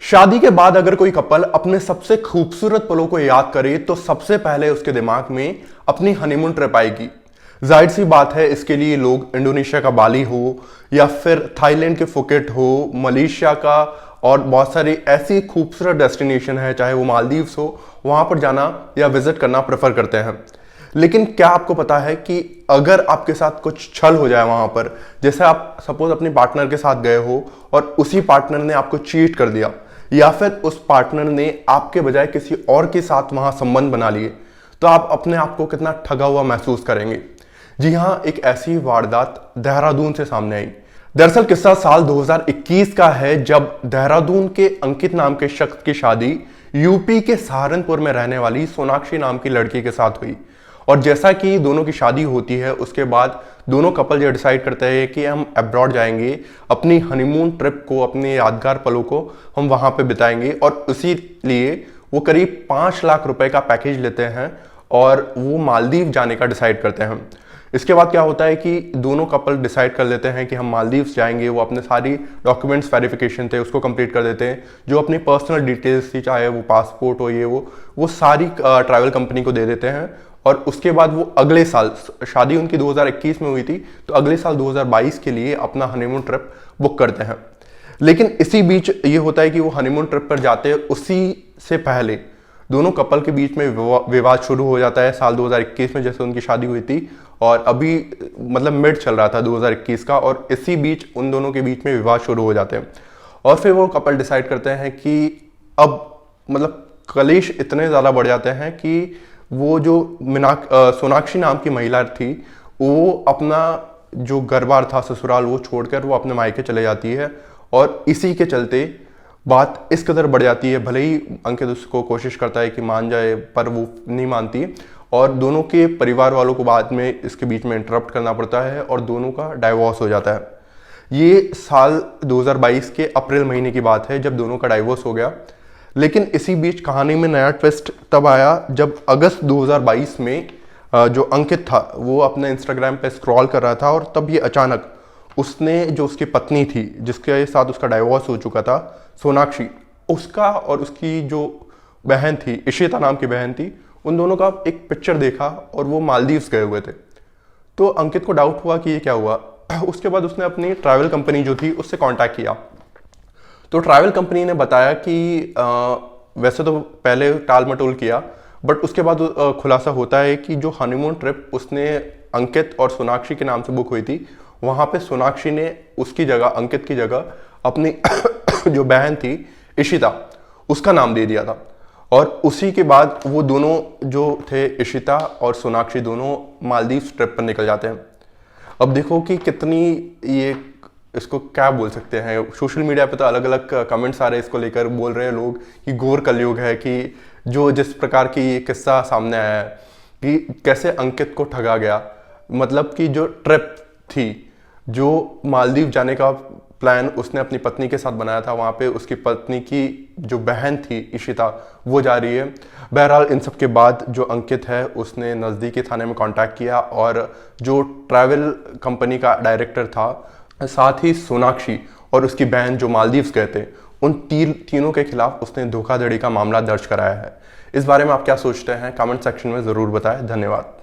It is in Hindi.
शादी के बाद अगर कोई कपल अपने सबसे खूबसूरत पलों को याद करे तो सबसे पहले उसके दिमाग में अपनी हनीमून ट्रिप आएगी। जाहिर सी बात है, इसके लिए लोग इंडोनेशिया का बाली हो या फिर थाईलैंड के फुकेट हो, मलेशिया का और बहुत सारी ऐसी खूबसूरत डेस्टिनेशन है, चाहे वो मालदीव्स हो, वहां पर जाना या विजिट करना प्रेफर करते हैं। लेकिन क्या आपको पता है कि अगर आपके साथ कुछ छल हो जाए वहां पर, जैसे आप सपोज अपने पार्टनर के साथ गए हो और उसी पार्टनर ने आपको चीट कर दिया या फिर उस पार्टनर ने आपके बजाय किसी और के साथ वहां संबंध बना लिए, तो आप अपने आप को कितना ठगा हुआ महसूस करेंगे। जी हाँ, एक ऐसी वारदात देहरादून से सामने आई। दरअसल किस्सा साल 2021 का है, जब देहरादून के अंकित नाम के शख्स की शादी यूपी के सहारनपुर में रहने वाली सोनाक्षी नाम की लड़की के साथ हुई। और जैसा कि दोनों की शादी होती है, उसके बाद दोनों कपल ये डिसाइड करते हैं कि हम अब्रॉड जाएंगे, अपनी हनीमून ट्रिप को, अपने यादगार पलों को हम वहां पे बिताएंगे। और इसी लिए वो करीब 5 लाख रुपए का पैकेज लेते हैं और वो मालदीव जाने का डिसाइड करते हैं। इसके बाद क्या होता है कि दोनों कपल डिसाइड कर लेते हैं कि हम मालदीव्स जाएंगे। वो अपने सारी डॉक्यूमेंट्स वेरिफिकेशन थे उसको कंप्लीट कर देते हैं, जो अपनी पर्सनल डिटेल्स थी, चाहे वो पासपोर्ट हो, ये वो सारी ट्रैवल कंपनी को दे देते हैं। और उसके बाद वो अगले साल, शादी उनकी 2021 में हुई थी, तो अगले साल 2022 के लिए अपना हनीमून ट्रिप बुक करते हैं। लेकिन इसी बीच ये होता है कि वो हनीमून ट्रिप पर जाते हैं, उसी से पहले दोनों कपल के बीच में विवाद शुरू हो जाता है। साल 2021 में जैसे उनकी शादी हुई थी और अभी मतलब मिड चल रहा था 2021 का, और इसी बीच उन दोनों के बीच में विवाद शुरू हो जाते हैं। और फिर वो कपल डिसाइड करते हैं कि अब मतलब कलेश इतने ज़्यादा बढ़ जाते हैं कि वो जो सोनाक्षी नाम की महिला थी, वो अपना जो घर-बार था, ससुराल, वो छोड़कर वो अपने मायके चले जाती है। और इसी के चलते बात इस कदर बढ़ जाती है, भले ही अंकित उसको कोशिश करता है कि मान जाए, पर वो नहीं मानती और दोनों के परिवार वालों को बाद में इसके बीच में इंटरप्ट करना पड़ता है और दोनों का डाइवोर्स हो जाता है। ये साल 2022 के अप्रैल महीने की बात है, जब दोनों का डाइवोर्स हो गया। लेकिन इसी बीच कहानी में नया ट्विस्ट तब आया जब अगस्त 2022 में जो अंकित था वो अपने इंस्टाग्राम पे स्क्रॉल कर रहा था और तब ये अचानक उसने जो उसकी पत्नी थी, जिसके साथ उसका डाइवोर्स हो चुका था, सोनाक्षी, उसका और उसकी जो बहन थी, इशिता नाम की बहन थी, उन दोनों का एक पिक्चर देखा और वो मालदीव्स गए हुए थे। तो अंकित को डाउट हुआ कि ये क्या हुआ। उसके बाद उसने अपनी ट्रैवल कंपनी जो थी उससे कांटेक्ट किया। तो ट्रैवल कंपनी ने बताया कि वैसे तो पहले टाल मटोल किया, बट उसके बाद खुलासा होता है कि जो हनीमून ट्रिप उसने अंकित और सोनाक्षी के नाम से बुक हुई थी, वहाँ पे सोनाक्षी ने उसकी जगह, अंकित की जगह, अपनी जो बहन थी इशिता, उसका नाम दे दिया था। और उसी के बाद वो दोनों जो थे, इशिता और सोनाक्षी, दोनों मालदीव ट्रिप पर निकल जाते हैं। अब देखो कि कितनी ये, इसको क्या बोल सकते हैं, सोशल मीडिया पे तो अलग अलग कमेंट्स आ रहे हैं इसको लेकर। बोल रहे हैं लोग कि घोर कलयुग है, कि जो जिस प्रकार की ये किस्सा सामने आया है कि कैसे अंकित को ठगा गया। मतलब कि जो ट्रिप थी, जो मालदीव जाने का प्लान उसने अपनी पत्नी के साथ बनाया था, वहाँ पे उसकी पत्नी की जो बहन थी इशिता, वो जा रही है। बहरहाल इन सब के बाद जो अंकित है उसने नज़दीकी थाने में कांटेक्ट किया और जो ट्रैवल कंपनी का डायरेक्टर था, साथ ही सोनाक्षी और उसकी बहन जो मालदीव्स गए थे, उन तीनों के खिलाफ उसने धोखाधड़ी का मामला दर्ज कराया है। इस बारे में आप क्या सोचते हैं, कमेंट सेक्शन में ज़रूर बताएं। धन्यवाद।